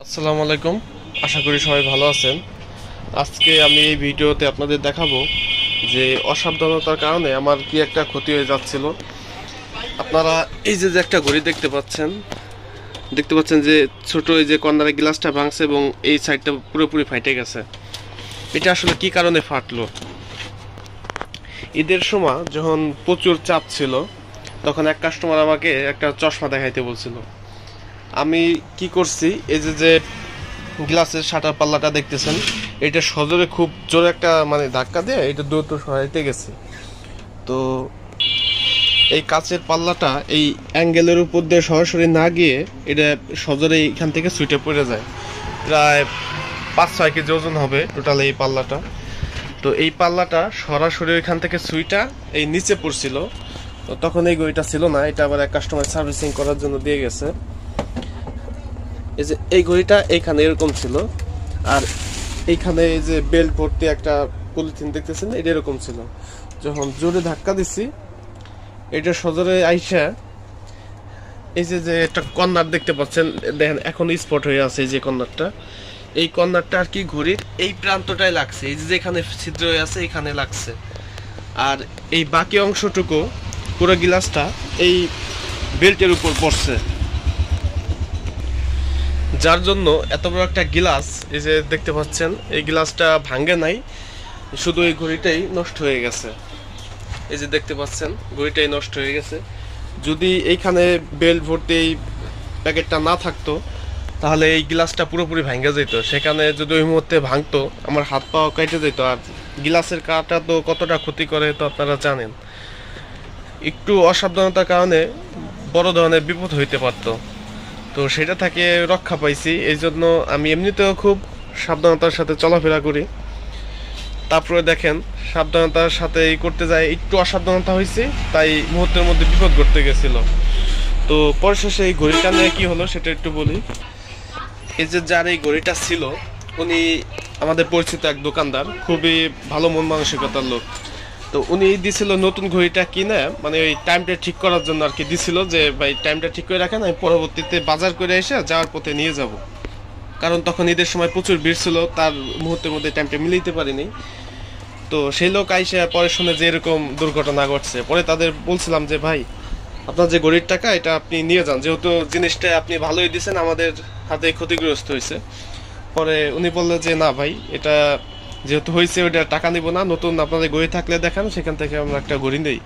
আসসালামু আলাইকুম। আশা করি সবাই ভালো আছেন। আজকে আমি এই ভিডিওতে আপনাদের দেখাবো যে অসাবধানতার কারণে আমার কি একটা ক্ষতি হয়ে যাচ্ছিল। আপনারা এই যে একটা ঘড়ি দেখতে পাচ্ছেন যে ছোট এই যে কর্নারের গ্লাসটা ভাঙছে এবং এই সাইডটা পুরোপুরি ফাটে গেছে। এটা আসলে কি কারণে ফাটলো? ঈদের সময় যখন প্রচুর চাপ ছিল তখন এক কাস্টমার আমাকে একটা চশমা দেখাইতে বলছিল। আমি কি করছি, এই যে গ্লাসের শাটার পাল্লাটা দেখতেছেন, এটা সজোরে খুব জোরে একটা ধাক্কা দিয়ে এটা দ্রুত সরাইতে গেছে। তো এই কাচের পাল্লাটা এই অ্যাঙ্গেলের উপর দিয়ে সরাসরি না গিয়ে এটা সজোরে এখান থেকে ছুটে পড়ে যায়। প্রায় 5-6 কেজি ওজন হবে টোটাল এই পাল্লাটা। তো এই পাল্লাটা সরাসরি ওইখান থেকে সুইটা এই নিচে পড়ছিল। তো তখন এই ঘড়িটা ছিল না, এটা আবার এক কাস্টমার সার্ভিসিং করার জন্য দিয়ে গেছে। এই যে এই ঘড়িটা এইখানে এরকম ছিল, আর এইখানে এই যে বেল্ট ভর্তি একটা পলিথিন দেখতেছেন, এটা এরকম ছিল। যখন জোরে ধাক্কা দিছি এটা সজোরে আইসা এই যে একটা কর্নার দেখতে পাচ্ছেন, দেখেন এখন স্পট হয়ে আছে। এই যে কর্নারটা, এই কর্নারটা আর কি ঘড়ির এই প্রান্তটায় লাগছে, এই যে এখানে ছিদ্র হয়ে আছে এখানে লাগছে। আর এই বাকি অংশটুকু পুরো গ্লাসটা এই বেল্টের উপর পড়ছে, যার জন্য এত বড় একটা গ্লাস এই যে দেখতে পাচ্ছেন এই গ্লাসটা ভাঙে নাই, শুধু এই ঘড়িটাই নষ্ট হয়ে গেছে। এই যে দেখতে পাচ্ছেন ঘড়িটাই নষ্ট হয়ে গেছে। যদি এইখানে বেল্ট ভর্তি এই প্যাকেটটা না থাকতো তাহলে এই গ্লাসটা পুরোপুরি ভাঙে যেত। সেখানে যদি ওই মুহূর্তে ভাঙতো আমার হাত পা কেটে যেত। আর গ্লাসের কাটা তো কতটা ক্ষতি করে তো আপনারা জানেন। একটু অসাবধানতার কারণে বড় ধরনের বিপদ হইতে পারতো। তো সেটা থেকে রক্ষা পাইছি, এই জন্য আমি এমনিতেও খুব সাবধানতার সাথে চলাফেরা করি। তারপরে দেখেন সাবধানতার সাথে এই করতে যায় একটু অসাবধানতা হয়েছে, তাই মুহূর্তের মধ্যে বিপদ ঘটতে গেছিল। তো পরিশেষে এই ঘড়িটা নিয়ে কি হলো সেটা একটু বলি। এই যে যার এই ঘড়িটা ছিল উনি আমাদের পরিচিত এক দোকানদার, খুবই ভালো মন মানসিকতার লোক। তো উনি দিছিল নতুন ঘড়িটা কিনে, ওই টাইমটা ঠিক করার জন্য আর কি দিছিল, যে ভাই টাইমটা ঠিক করে রাখেন, আমি পরবর্তীতে বাজার করে এসে যাওয়ার পথে নিয়ে যাব। কারণ তখন ঈদের সময় প্রচুর ভিড় ছিল, তার মুহূর্তের মধ্যে টাইমটা মিলাইতে পারিনি। তো সেই লোক আইসে পরে শুনে যে এরকম দুর্ঘটনা ঘটছে, পরে তাদের বলছিলাম যে ভাই আপনার যে ঘড়ির টাকা এটা আপনি নিয়ে যান, যেহেতু জিনিসটা আপনি ভালোই দিয়েছেন, আমাদের হাতে ক্ষতিগ্রস্ত হয়েছে। পরে উনি বললো যে না ভাই, এটা যেহেতু হয়েছে ওইটা টাকা নিব না, নতুন আপনাদের ঘড়ি থাকলে দেখান, সেখান থেকে আমরা একটা ঘড়ি নেই।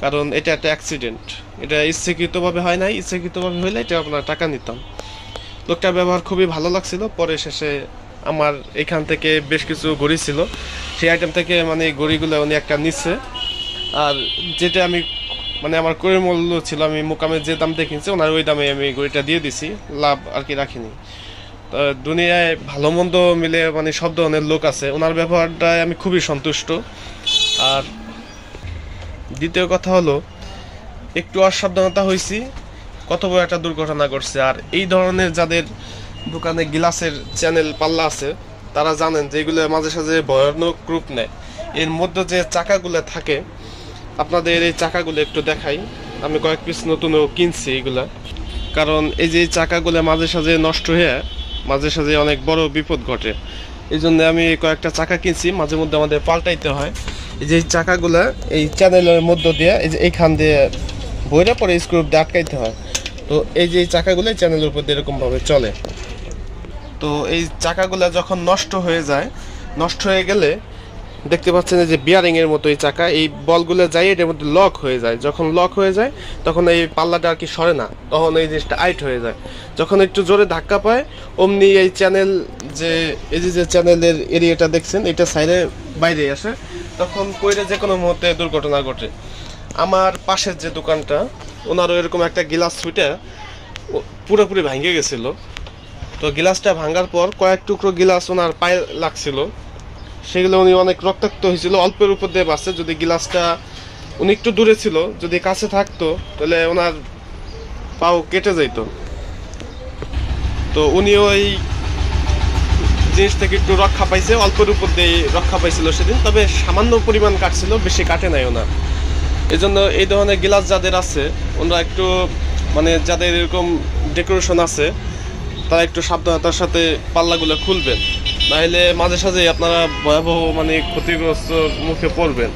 কারণ এটা একটা অ্যাক্সিডেন্ট, এটা ইচ্ছাকৃতভাবে হয় নাই, ইচ্ছাকৃতভাবে হইলে এটা আপনার টাকা নিতাম। লোকটার ব্যবহার খুবই ভালো লাগছিল। পরে শেষে আমার এখান থেকে বেশ কিছু ঘড়ি ছিল, সেই আইটেম থেকে ঘড়িগুলো উনি একটা নিচ্ছে। আর যেটা আমি আমার ক্রয় মূল্য ছিল, আমি মোকামে যে দাম দেখিয়েছি ওনার ওই দামে আমি ঘড়িটা দিয়ে দিছি, লাভ আর কি রাখিনি। দুনিয়ায় ভালো মন্দ মিলে সব ধরনের লোক আছে, ওনার ব্যবহারটায় আমি খুবই সন্তুষ্ট। আর দ্বিতীয় কথা হলো, একটু অসাবধানতা হয়েছি, কত বড় একটা দুর্ঘটনা ঘটছে। আর এই ধরনের যাদের দোকানে গ্লাসের চ্যানেল পাল্লা আছে তারা জানেন যে এগুলো মাঝে সাঝে ভয়ানক রূপ নেয়। এর মধ্যে যে চাকাগুলো থাকে, আপনাদের এই চাকাগুলো একটু দেখাই। আমি কয়েক পিস নতুনও কিনছি এগুলা, কারণ এই যে চাকাগুলো মাঝে সাঝে নষ্ট হয়ে মাঝে সাঝে অনেক বড় বিপদ ঘটে। এই জন্য আমি কয়েকটা চাকা কিনছি, মাঝে মধ্যে আমাদের পাল্টাইতে হয়। এই যে চাকাগুলা এই চ্যানেলের মধ্য দিয়ে এই যে এইখান দিয়ে বইরা পরে স্ক্রু দিয়ে আটকাইতে হয়। তো এই যে চাকাগুলো চ্যানেলের উপর দিয়ে এরকমভাবে চলে। তো এই চাকাগুলা যখন নষ্ট হয়ে যায়, নষ্ট হয়ে গেলে দেখতে পাচ্ছেন যে বিয়ারিং এর মতো এই চাকা, এই বলগুলো যাই এটার মধ্যে লক হয়ে যায়। যখন লক হয়ে যায় তখন এই পাল্লাটা আর কি সরে না, তখন এই জিনিসটা আইট হয়ে যায়। যখন একটু জোরে ধাক্কা পায় অমনি এই চ্যানেল যে এই যে চ্যানেলের এরিয়াটা দেখছেন এটা সাইডে বাইরে আসে, তখন কইরে যে কোনো মুহূর্তে দুর্ঘটনা ঘটে। আমার পাশের যে দোকানটা, ওনারও এরকম একটা গ্লাস ছুটে পুরোপুরি ভেঙে গেছিলো। তো গ্লাসটা ভাঙার পর কয়েক টুকরো গ্লাস ওনার পায়ে লাগছিল, সেগুলো উনি অনেক রক্তাক্ত হয়েছিল, অল্পের উপর দিয়ে বাঁচছে। যদি গ্লাসটা উনি একটু দূরে ছিল, যদি কাছে থাকতো তাহলে ওনার পাও কেটে যেত। তো উনি ওই জিনিস থেকে একটু রক্ষা পাইছে, অল্পের উপর দিয়ে রক্ষা পাইছিল সেদিন, তবে সামান্য পরিমাণ কাটছিল, বেশি কাটে নাই ওনার। এই জন্য এই ধরনের গ্লাস যাদের আছে ওনারা একটু যাদের এরকম ডেকোরেশন আছে তারা একটু সাবধানতার সাথে পাল্লাগুলো খুলবেন, নাহলে মাঝে সাঝে আপনারা ভয়াবহ মানে ক্ষতিগ্রস্ত মুখে পড়বেন।